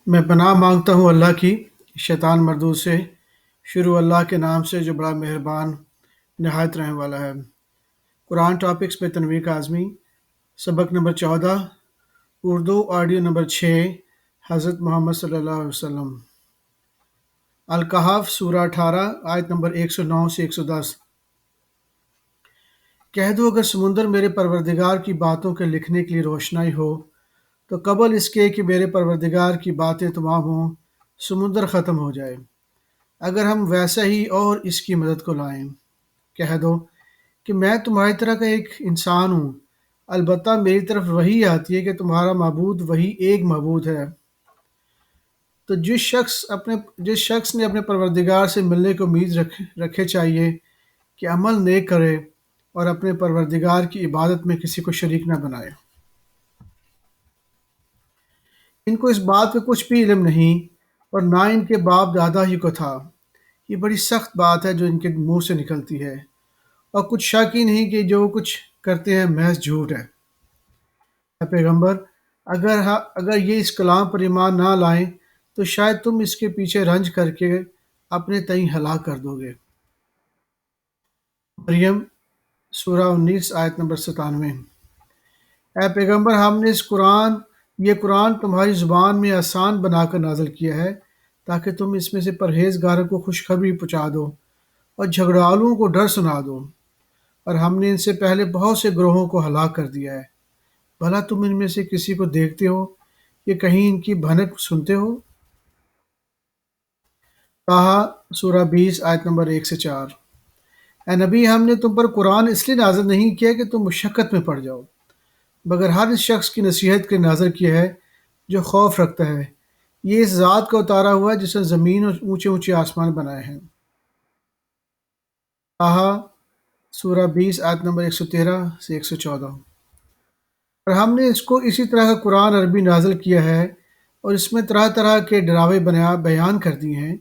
میں پناہ مانگتا ہوں اللہ کی شیطان مردود سے۔ شروع اللہ کے نام سے جو بڑا مہربان نہایت رحم والا ہے۔ قرآن ٹاپکس میں تنویر کاظمی، سبق نمبر 14، اردو آڈیو نمبر 6، حضرت محمد صلی اللہ علیہ وسلم۔ الکہف سورہ 18 آیت نمبر 109 سے 110۔ کہہ دو اگر سمندر میرے پروردگار کی باتوں کے لکھنے کے لیے روشنائی ہو تو قبل اس کے کہ میرے پروردگار کی باتیں تمام ہوں سمندر ختم ہو جائے، اگر ہم ویسا ہی اور اس کی مدد کو لائیں۔ کہہ دو کہ میں تمہاری طرح کا ایک انسان ہوں، البتہ میری طرف وحی آتی ہے کہ تمہارا معبود وہی ایک معبود ہے۔ تو جس شخص نے اپنے پروردگار سے ملنے کی امید رکھے چاہیے کہ عمل نیک کرے اور اپنے پروردگار کی عبادت میں کسی کو شریک نہ بنائے۔ ان کو اس بات کا کچھ بھی علم نہیں اور نہ ان کے باپ دادا ہی کو تھا۔ یہ بڑی سخت بات ہے جو ان کے منہ سے نکلتی ہے، اور کچھ شک ہی نہیں کہ جو کچھ کرتے ہیں محض جھوٹ ہے۔ اے پیغمبر، اگر یہ اس کلام پر ایمان نہ لائیں تو شاید تم اس کے پیچھے رنج کر کے اپنے تئیں ہلاک کر دو گے۔ مریم سورہ 19 آیت نمبر 97۔ اے پیغمبر، ہم نے یہ قرآن تمہاری زبان میں آسان بنا کر نازل کیا ہے تاکہ تم اس میں سے پرہیزگاروں کو خوشخبری پہنچا دو اور جھگڑالوؤں کو ڈر سنا دو، اور ہم نے ان سے پہلے بہت سے گروہوں کو ہلاک کر دیا ہے۔ بھلا تم ان میں سے کسی کو دیکھتے ہو کہ کہیں ان کی بھنک سنتے ہو؟ طٰہٰ سورہ 20 آیت نمبر 1 سے 4۔ اے نبی، ہم نے تم پر قرآن اس لیے نازل نہیں کیا کہ تم مشقت میں پڑ جاؤ، مگر ہر اس شخص کی نصیحت کے نازل کیا ہے جو خوف رکھتا ہے۔ یہ اس ذات کا اتارا ہوا ہے جس نے زمین اور اونچے اونچے آسمان بنائے ہیں۔ طٰہٰ سورہ 20 آیت نمبر 113 سے 114۔ اور ہم نے اس کو اسی طرح کا قرآن عربی نازل کیا ہے اور اس میں طرح طرح کے ڈراوے بیان کر دیے ہیں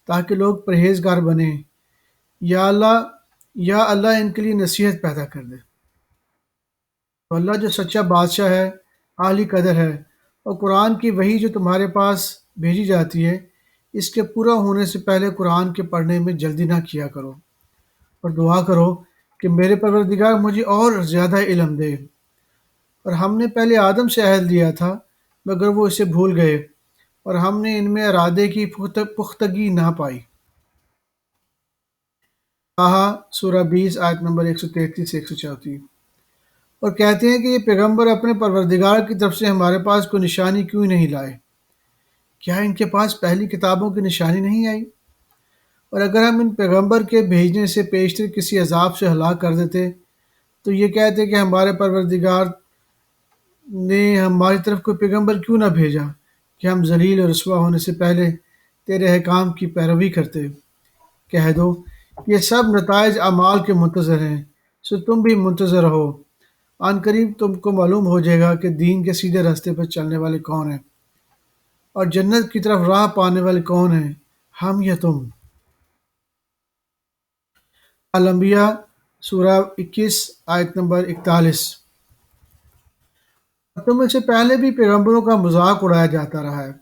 تاکہ لوگ پرہیزگار بنیں۔ یا اللہ ان کے لیے نصیحت پیدا کر دے۔ تو اللہ جو سچا بادشاہ ہے، عالی قدر ہے، اور قرآن کی وحی جو تمہارے پاس بھیجی جاتی ہے اس کے پورا ہونے سے پہلے قرآن کے پڑھنے میں جلدی نہ کیا کرو، اور دعا کرو کہ میرے پروردگار مجھے اور زیادہ علم دے۔ اور ہم نے پہلے آدم سے عہد لیا تھا مگر وہ اسے بھول گئے، اور ہم نے ان میں ارادے کی پختگی نہ پائی۔ طٰہٰ سورہ 20 آیت نمبر 133 سے 134۔ اور کہتے ہیں کہ یہ پیغمبر اپنے پروردگار کی طرف سے ہمارے پاس کوئی نشانی کیوں نہیں لائے؟ کیا ان کے پاس پہلی کتابوں کی نشانی نہیں آئی؟ اور اگر ہم ان پیغمبر کے بھیجنے سے پیشتر کسی عذاب سے ہلاک کر دیتے تو یہ کہتے کہ ہمارے پروردگار نے ہماری طرف کوئی پیغمبر کیوں نہ بھیجا کہ ہم ذلیل اور رسوا ہونے سے پہلے تیرے احکام کی پیروی کرتے۔ کہہ دو یہ سب نتائج اعمال کے منتظر ہیں، سو تم بھی منتظر رہو۔ عن قریب تم کو معلوم ہو جائے گا کہ دین کے سیدھے راستے پر چلنے والے کون ہیں اور جنت کی طرف راہ پانے والے کون ہیں، ہم یا تم۔ الانبیاء سورہ 21 آیت نمبر 41۔ تم سے پہلے بھی پیغمبروں کا مذاق اڑایا جاتا رہا ہے،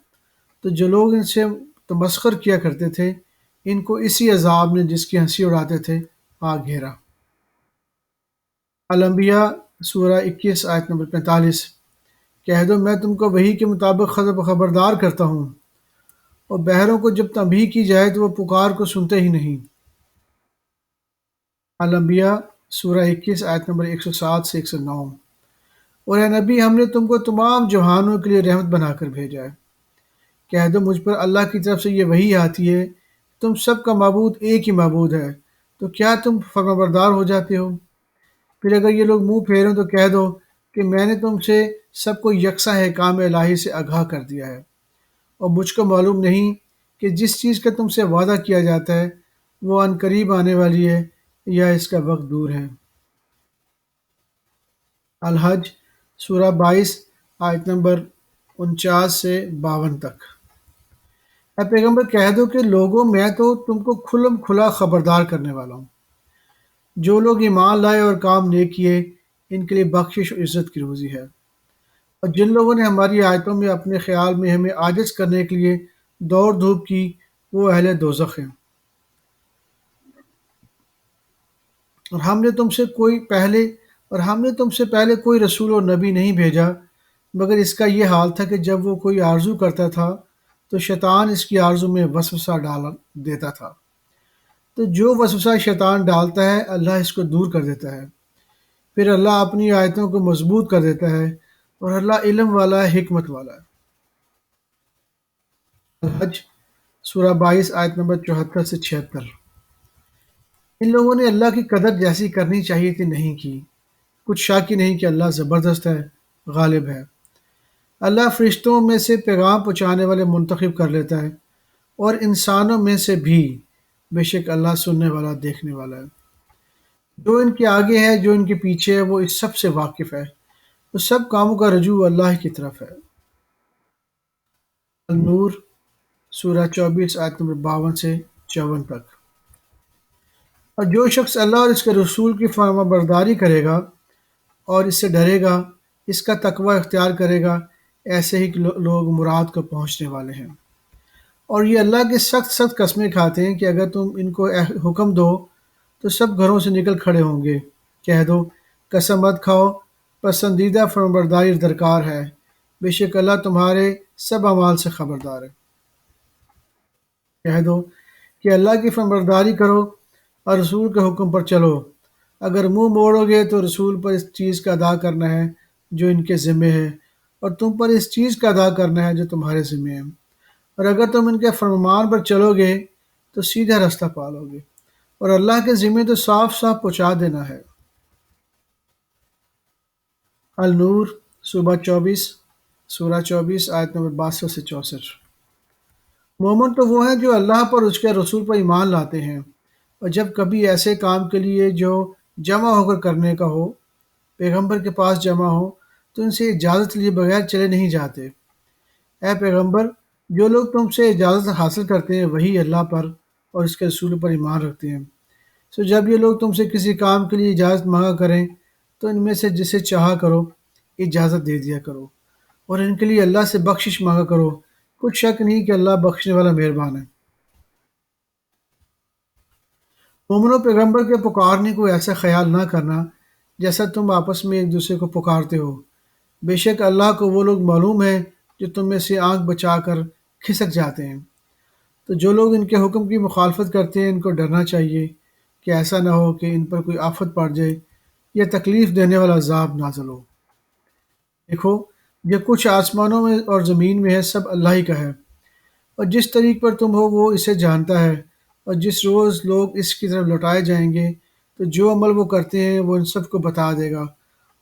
تو جو لوگ ان سے تمسخر کیا کرتے تھے ان کو اسی عذاب نے جس کی ہنسی اڑاتے تھے آ گھیرا۔ الانبیاء سورہ 21 آیت نمبر 45۔ کہہ دو میں تم کو وحی کے مطابق خبردار کرتا ہوں، اور بہروں کو جب تنبیہ کی جائے تو وہ پکار کو سنتے ہی نہیں۔ الانبیاء سورہ 21 آیت نمبر 107 سے 109۔ اور اے نبی، ہم نے تم کو تمام جہانوں کے لیے رحمت بنا کر بھیجا ہے۔ کہہ دو مجھ پر اللہ کی طرف سے یہ وحی آتی ہے، تم سب کا معبود ایک ہی معبود ہے، تو کیا تم فرمانبردار ہو جاتے ہو؟ پھر اگر یہ لوگ منہ پھیریں تو کہہ دو کہ میں نے تم سے سب کو یکساں احکام الہی سے آگاہ کر دیا ہے، اور مجھ کو معلوم نہیں کہ جس چیز کا تم سے وعدہ کیا جاتا ہے وہ عن قریب آنے والی ہے یا اس کا وقت دور ہے۔ الحج سورہ 22 آیت نمبر 49 سے 52 تک۔ اے پیغمبر کہہ دو کہ لوگوں میں تو تم کو کھلم کھلا خبردار کرنے والا ہوں۔ جو لوگ ایمان لائے اور کام نیک کیے ان کے لیے بخشش اور عزت کی روزی ہے، اور جن لوگوں نے ہماری آیتوں میں اپنے خیال میں ہمیں عاجز کرنے کے لیے دوڑ دھوپ کی، وہ اہل دوزخ ہیں۔ اور ہم نے تم سے کوئی پہلے اور ہم نے تم سے پہلے کوئی رسول اور نبی نہیں بھیجا، مگر اس کا یہ حال تھا کہ جب وہ کوئی آرزو کرتا تھا تو شیطان اس کی آرزو میں وسوسہ ڈال دیتا تھا۔ تو جو وسوسہ شیطان ڈالتا ہے اللہ اس کو دور کر دیتا ہے، پھر اللہ اپنی آیتوں کو مضبوط کر دیتا ہے، اور اللہ علم والا ہے، حکمت والا ہے۔ الحج سورہ 22 آیت نمبر 74 سے 76۔ ان لوگوں نے اللہ کی قدر جیسی کرنی چاہیے تھی نہیں کی، کچھ شک ہی نہیں کہ اللہ زبردست ہے، غالب ہے۔ اللہ فرشتوں میں سے پیغام پہنچانے والے منتخب کر لیتا ہے، اور انسانوں میں سے بھی، بے شک اللہ سننے والا دیکھنے والا ہے۔ جو ان کے آگے ہے، جو ان کے پیچھے ہے، وہ اس سب سے واقف ہے۔ تو سب کاموں کا رجوع اللہ کی طرف ہے۔ النور سورہ 24 آیت نمبر 52 سے 54 تک۔ اور جو شخص اللہ اور اس کے رسول کی فرما برداری کرے گا اور اس سے ڈرے گا، اس کا تقوی اختیار کرے گا، ایسے ہی لوگ مراد کو پہنچنے والے ہیں۔ اور یہ اللہ کے سخت سخت قسمیں کھاتے ہیں کہ اگر تم ان کو حکم دو تو سب گھروں سے نکل کھڑے ہوں گے۔ کہہ دو قسم مت کھاؤ، پسندیدہ فرمانبرداری درکار ہے، بے شک اللہ تمہارے سب اعمال سے خبردار ہے۔ کہہ دو کہ اللہ کی فرمانبرداری کرو اور رسول کے حکم پر چلو۔ اگر منہ موڑو گے تو رسول پر اس چیز کا ادا کرنا ہے جو ان کے ذمے ہے، اور تم پر اس چیز کا ادا کرنا ہے جو تمہارے ذمے ہے۔ اور اگر تم ان کے فرمان پر چلو گے تو سیدھا راستہ پالو گے، اور اللہ کے ذمے تو صاف صاف پہنچا دینا ہے۔ النور سورہ 24 آیت نمبر 62 سے 64۔ مومن تو وہ ہیں جو اللہ پر اس کے رسول پر ایمان لاتے ہیں، اور جب کبھی ایسے کام کے لیے جو جمع ہو کر کرنے کا ہو، پیغمبر کے پاس جمع ہو تو ان سے اجازت لیے بغیر چلے نہیں جاتے۔ اے پیغمبر، جو لوگ تم سے اجازت حاصل کرتے ہیں وہی اللہ پر اور اس کے رسول پر ایمان رکھتے ہیں۔ سو جب یہ لوگ تم سے کسی کام کے لیے اجازت مانگا کریں تو ان میں سے جسے چاہا کرو اجازت دے دیا کرو، اور ان کے لیے اللہ سے بخشش مانگا کرو، کچھ شک نہیں کہ اللہ بخشنے والا مہربان ہے۔ مومن و پیغمبر کے پکارنے کو ایسا خیال نہ کرنا جیسا تم آپس میں ایک دوسرے کو پکارتے ہو، بے شک اللہ کو وہ لوگ معلوم ہے جو تم میں سے آنکھ بچا کر کھسک جاتے ہیں۔ تو جو لوگ ان کے حکم کی مخالفت کرتے ہیں ان کو ڈرنا چاہیے کہ ایسا نہ ہو کہ ان پر کوئی آفت پڑ جائے یا تکلیف دینے والا عذاب نازل ہو۔ دیکھو، جو کچھ آسمانوں میں اور زمین میں ہے سب اللہ ہی کا ہے، اور جس طریق پر تم ہو وہ اسے جانتا ہے، اور جس روز لوگ اس کی طرف لوٹائے جائیں گے تو جو عمل وہ کرتے ہیں وہ ان سب کو بتا دے گا،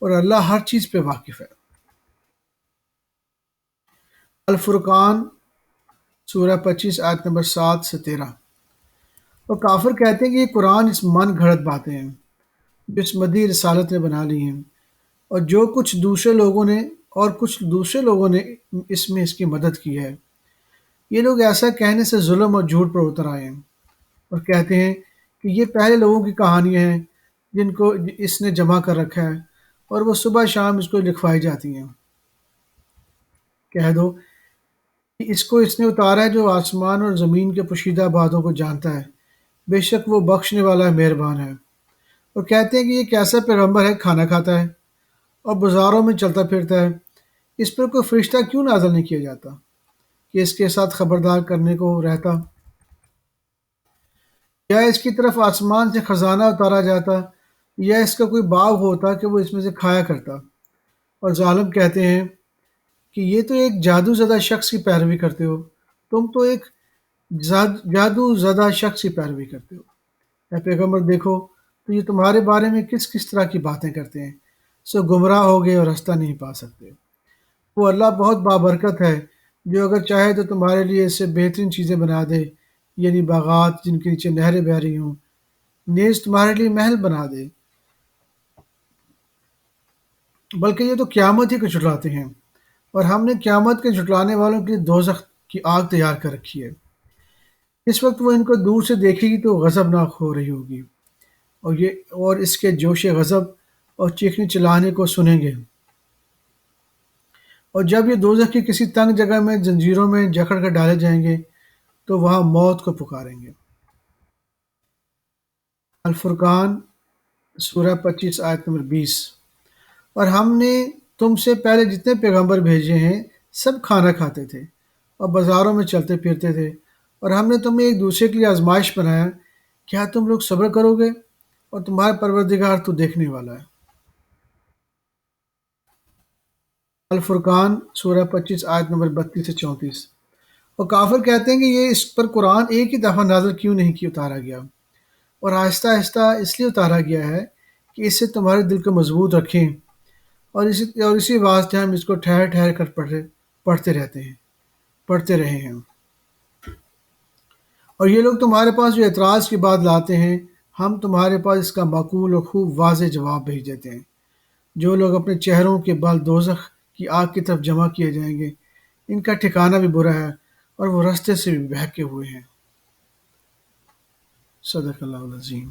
اور اللہ ہر چیز پہ واقف ہے۔ الفرقان سورہ 25 آیت نمبر 7 سے 13۔ اور کافر کہتے ہیں کہ یہ قرآن اس من گھڑت باتیں ہیں جو اس مدی رسالت نے بنا لی ہیں، اور کچھ دوسرے لوگوں نے اس میں اس کی مدد کی ہے۔ یہ لوگ ایسا کہنے سے ظلم اور جھوٹ پر اتر آئے ہیں، اور کہتے ہیں کہ یہ پہلے لوگوں کی کہانیاں ہیں جن کو اس نے جمع کر رکھا ہے، اور وہ صبح شام اس کو لکھوائی جاتی ہیں۔ کہہ دو کہ اس نے اتارا ہے جو آسمان اور زمین کے پوشیدہ باتوں کو جانتا ہے، بے شک وہ بخشنے والا ہے، مہربان ہے۔ اور کہتے ہیں کہ یہ کیسا پیغمبر ہے، کھانا کھاتا ہے اور بازاروں میں چلتا پھرتا ہے، اس پر کوئی فرشتہ کیوں نازل نہیں کیا جاتا کہ اس کے ساتھ خبردار کرنے کو رہتا، یا اس کی طرف آسمان سے خزانہ اتارا جاتا، یا اس کا کوئی باغ ہوتا کہ وہ اس میں سے کھایا کرتا۔ اور ظالم کہتے ہیں کہ یہ تو ایک جادو زدہ شخص کی پیروی کرتے ہو، تم تو ایک جادو زدہ شخص کی پیروی کرتے ہو۔ اے پیغمبر، دیکھو تو یہ تمہارے بارے میں کس کس طرح کی باتیں کرتے ہیں، سو گمراہ ہو گئے اور راستہ نہیں پا سکتے۔ وہ اللہ بہت بابرکت ہے جو اگر چاہے تو تمہارے لیے اس سے بہترین چیزیں بنا دے، یعنی باغات جن کے نیچے نہریں بہہ رہی ہوں، نیز تمہارے لیے محل بنا دے، بلکہ یہ تو قیامت ہی کو جھٹلاتے ہیں، اور ہم نے قیامت کے جھٹلانے والوں کے لیے دوزخ کی آگ تیار کر رکھی ہے۔ اس وقت وہ ان کو دور سے دیکھے گی تو غضبناک ہو رہی ہوگی، اور اس کے جوش غضب اور چیخنے چلانے کو سنیں گے۔ اور جب یہ دوزخ کی کسی تنگ جگہ میں زنجیروں میں جکڑ کر ڈالے جائیں گے تو وہاں موت کو پکاریں گے۔ الفرقان سورہ 25 آیت نمبر 20۔ اور ہم نے تم سے پہلے جتنے پیغمبر بھیجے ہیں سب کھانا کھاتے تھے اور بازاروں میں چلتے پھرتے تھے، اور ہم نے تمہیں ایک دوسرے کے لیے آزمائش بنایا، کیا تم لوگ صبر کرو گے؟ اور تمہارا پروردگار تو دیکھنے والا ہے۔ الفرقان سورہ 25 آیت نمبر 32 سے 34۔ اور کافر کہتے ہیں کہ یہ اس پر قرآن ایک ہی دفعہ نازل کیوں نہیں کی اتارا گیا، اور آہستہ آہستہ اس لیے اتارا گیا ہے کہ اس سے تمہارے دل کو مضبوط رکھیں، اور اسی واسطے ہم اس کو ٹھہر ٹھہر کر پڑھتے رہے ہیں۔ اور یہ لوگ تمہارے پاس جو اعتراض کی بات لاتے ہیں، ہم تمہارے پاس اس کا معقول اور خوب واضح جواب بھیج دیتے ہیں۔ جو لوگ اپنے چہروں کے بل دوزخ کی آگ کی طرف جمع کیے جائیں گے، ان کا ٹھکانہ بھی برا ہے، اور وہ رستے سے بھی بہکے ہوئے ہیں۔ صدق اللہ العظیم۔